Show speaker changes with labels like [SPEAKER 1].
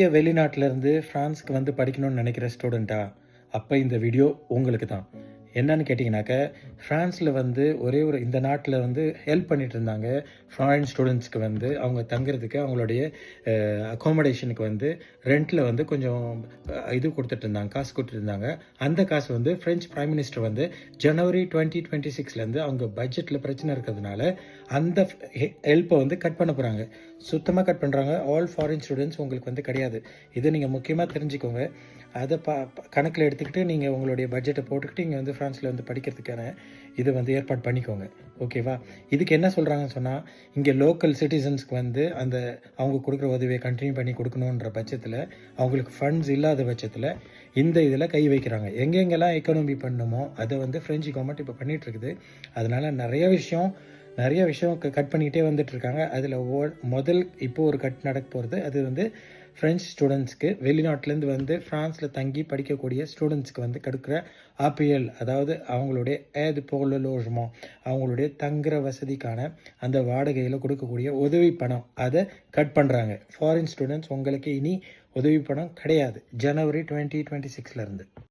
[SPEAKER 1] நீங்கள் வெளிநாட்டிலேருந்து ஃப்ரான்ஸ்க்கு வந்து படிக்கணும்னு நினைக்கிற ஸ்டூடெண்ட்டா? அப்போ இந்த வீடியோ உங்களுக்கு தான். என்னன்னு கேட்டிங்கனாக்க, ஃப்ரான்ஸில் வந்து ஒரே ஒரு இந்த நாட்டில் வந்து ஹெல்ப் பண்ணிட்டு இருந்தாங்க. ஃபாரின் ஸ்டூடெண்ட்ஸ்க்கு வந்து அவங்க தங்குறதுக்கு அவங்களுடைய அக்காமடேஷனுக்கு வந்து ரெண்ட்டில் வந்து கொஞ்சம் இது கொடுத்துட்ருந்தாங்க, காசு கொடுத்துருந்தாங்க. அந்த காசு வந்து ஃப்ரெஞ்ச் பிரைம் மினிஸ்டர் வந்து ஜனவரி 2026லேருந்து அவங்க பட்ஜெட்டில் பிரச்சனை இருக்கிறதுனால அந்த ஹெல்ப்பை வந்து கட் பண்ண போகிறாங்க. சுத்தமாக கட் பண்ணுறாங்க. ஆல் ஃபாரின் ஸ்டூடெண்ட்ஸ் உங்களுக்கு வந்து கிடையாது. இதை நீங்கள் முக்கியமாக தெரிஞ்சுக்கோங்க. அதை கணக்கில் எடுத்துக்கிட்டு நீங்கள் உங்களுடைய பட்ஜெட்டை போட்டுக்கிட்டு இங்கே வந்து ஃப்ரான்ஸில் வந்து படிக்கிறதுக்கான இதை வந்து ஏற்பாடு பண்ணிக்கோங்க. ஓகேவா? இதுக்கு என்ன சொல்கிறாங்கன்னு சொன்னால், இங்கே லோக்கல் சிட்டிசன்ஸ்க்கு வந்து அந்த அவங்க கொடுக்குற உதவியை கண்டினியூ பண்ணி கொடுக்கணுன்ற பட்சத்தில், அவங்களுக்கு ஃபண்ட்ஸ் இல்லாத பட்சத்தில் இந்த இதில் கை வைக்கிறாங்க. எங்கெங்கெல்லாம் எக்கனாமி பண்ணணுமோ அதை வந்து ஃப்ரெஞ்சு கவர்மெண்ட் இப்போ பண்ணிகிட்ருக்குது. அதனால் நிறைய விஷயம் கட் பண்ணிக்கிட்டே வந்துட்டுருக்காங்க. அதில் முதல் இப்போது ஒரு கட் நடக்க போகிறது அது வந்து ஃப்ரெஞ்ச் ஸ்டூடெண்ட்ஸ்க்கு வெளிநாட்டிலேருந்து வந்து ஃப்ரான்ஸில் தங்கி படிக்கக்கூடிய ஸ்டூடெண்ட்ஸ்க்கு வந்து கொடுக்குற ஆப்பிஎல், அதாவது அவங்களுடைய ஏது போல லோஜ்மோ, அவங்களுடைய தங்குற வசதிக்கான அந்த வாடகையில் கொடுக்கக்கூடிய உதவி பணம் அதை கட் பண்ணுறாங்க. ஃபாரின் ஸ்டூடெண்ட்ஸ் உங்களுக்கு இனி உதவி பணம் கிடையாது ஜனவரி 2026லேருந்து.